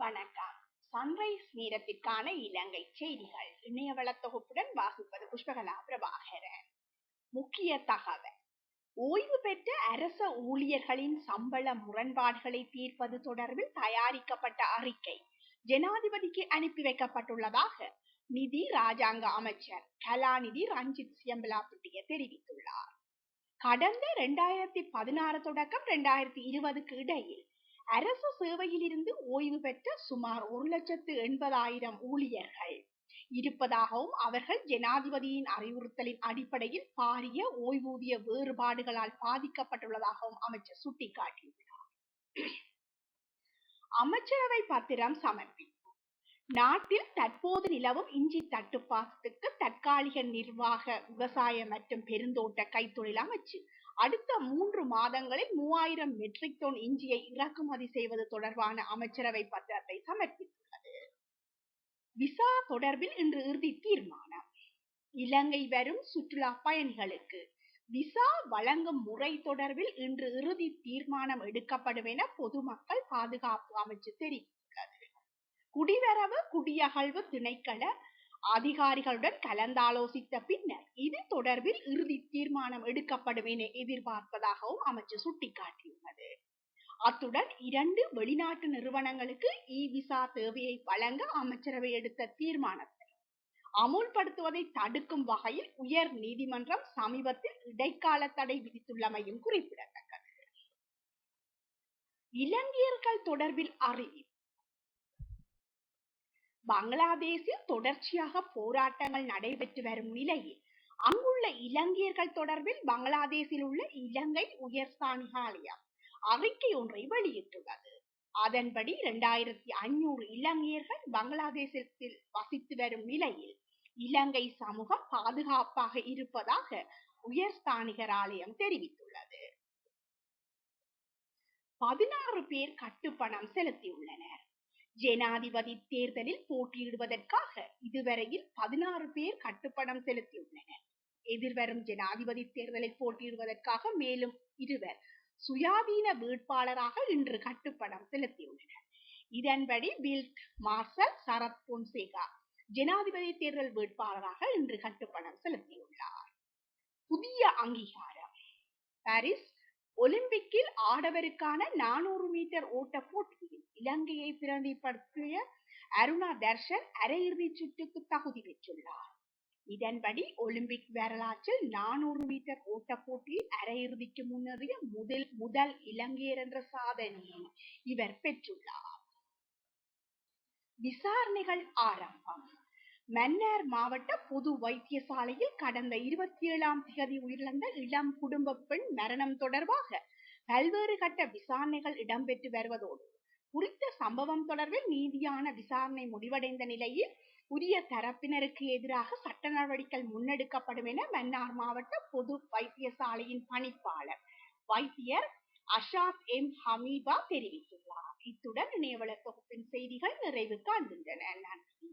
வணக்கம். சன்ரைஸ் நேரத்திற்கான இலங்கை செய்திகள் இணையவள தொகுப்புடன் வாசிப்பது புஷ்பகலா பிரபாகரன். முக்கிய தகவல்: ஓய்வு பெற்ற அரச ஊழியர்களின் சம்பள முரண்பாடுகளை தீர்ப்பது தொடர்பில் தயாரிக்கப்பட்ட அறிக்கை ஜனாதிபதிக்கு அனுப்பி வைக்கப்பட்டுள்ளதாக நிதி ராஜாங்க அமைச்சர் கலாநிதி ரஞ்சித் சியம்பலாபிட்டிய தெரிவித்துள்ளார். கடந்த 2016 தொடக்கம் 2020க்கு இடையில் அரசு சேவையில் இருந்து ஓய்வு பெற்ற சுமார் 1,80,000 ஊழியர்கள் இருப்பதாகவும் அவர்கள் ஜனாதிபதியின் அறிவுறுத்தலின் அடிப்படையில் பாரிய ஓய்வூதிய வேறுபாடுகளால் பாதிக்கப்பட்டுள்ளதாகவும் அமைச்சர் சுட்டிக்காட்டியுள்ளார். அமைச்சரவை பத்திரம் சமர்ப்பிப்பு. நாட்டில் தற்போது நிலவும் இஞ்சி தட்டுப்பாட்டுக்கு தற்காலிக நிர்வாக விவசாய மற்றும் பெருந்தோட்ட கைத்தொழில் அமைச்சு அடுத்த 3 மாதங்களில் 3000 மெட்ரிக் டன் இஞ்சியை இறக்குமதி செய்வது தொடர்பான அமைச்சரவை பத்திரத்தை சமர்ப்பித்துள்ளது. விசா தொடர்பில் இன்று இறுதி தீர்மானம். இலங்கை வரும் சுற்றுலா பயணிகளுக்கு விசா வழங்கும் முறை தொடர்பில் இன்று இறுதி தீர்மானம் எடுக்கப்படும் என பொதுமக்கள் பாதுகாப்பு அமைச்சு தெரிவித்துள்ளது. குடிவரவு குடியகழ்வு திணைக்கள அதிகாரிகளுடன் கலந்தாலோசித்த பின்னர் இது தொடர்பில் இறுதி தீர்மானம் எடுக்கப்படும் என எதிர்பார்ப்பதாகவும் அமைச்சர் சுட்டிக்காட்டியுள்ளது. அத்துடன் 2 வெளிநாட்டு நிறுவனங்களுக்கு விசா தேவையை வழங்க அமைச்சரவை எடுத்த தீர்மானத்தை அமுல்படுத்துவதை தடுக்கும் வகையில் உயர் நீதிமன்றம் சமீபத்தில் இடைக்கால தடை விதித்துள்ளமையும் குறிப்பிடத்தக்கது. இலங்கையர்கள் தொடர்பில் அறிவிப்பு. பங்களாதேஷில் தொடர்ச்சியாக போராட்டங்கள் நடைபெற்று வரும் நிலையில் அங்குள்ள இலங்கையர்கள் தொடர்பில் பங்களாதேஷில் உள்ள இலங்கை உயர்ஸ்தானிகாலயம் அறிக்கை ஒன்றை வெளியிட்டுள்ளது. அதன்படி 2500 இலங்கையர்கள் பங்களாதேசத்தில் வசித்து வரும் நிலையில் இலங்கை சமூகம் பாதுகாப்பாக இருப்பதாக உயர்ஸ்தானிகர் ஆலயம் தெரிவித்துள்ளது. 16 பேர் கட்டுப்பணம் செலுத்தியுள்ளனர். ஜனாதிபதி தேர்தலில் போட்டியிடுவதற்காக இதுவரையில் 16 பேர் கட்டுப்பணம் செலுத்தியுள்ளனர். எதிர்வரும் ஜனாதிபதி தேர்தலில் போட்டியிடுவதற்காக மேலும் 2 சுயாதீன வேட்பாளராக இன்று கட்டுப்பணம் செலுத்தியுள்ளனர். இதன்படி பீல்ட் மார்ஷல் சரத் பொன்சேகா ஜனாதிபதி தேர்தல் வேட்பாளராக இன்று கட்டுப்பணம் செலுத்தியுள்ளார். புதிய அங்கீகாரம். பாரிஸ் ஒலிம்பிக்கில் ஆடவருக்கான 400 மீட்டர் ஓட்ட போட்டியில் இலங்கையை பிரதிநிதிப்படுத்திய அருணா தர்ஷன் அரையிறுதி சுற்றுக்கு தகுதி பெற்றுள்ளார். இதன்படி ஒலிம்பிக் வரலாற்றில் 400 மீட்டர் ஓட்ட போட்டியில் அரையிறுதிக்கு முன்னேறிய முதல் இலங்கையர் என்ற சாதனையை இவர் பெற்றுள்ளார். விசாரணைகள் ஆரம்பம். மன்னார் மாவட்ட பொது வைத்தியசாலையில் கடந்த 27ஆம் தேதி உயிரிழந்த இளம் குடும்ப பெண் மரணம் தொடர்பாக பல்வேறு கட்ட விசாரணைகள் இடம்பெற்று வருவதோடு குறித்த சம்பவம் தொடர்பில் நீதியான விசாரணை முடிவடைந்த நிலையில் உரிய தரப்பினருக்கு எதிராக சட்ட நடவடிக்கை முன்னெடுக்கப்படும் என மன்னார் மாவட்ட பொது வைத்தியசாலையின் பணிப்பாளர் வைத்தியர் அஷாத் எம் ஹமீபா தெரிவித்துள்ளார். இத்துடன் இணையவள தொகுப்பின் செய்திகள் நிறைவு காண்கின்றன. நன்றி.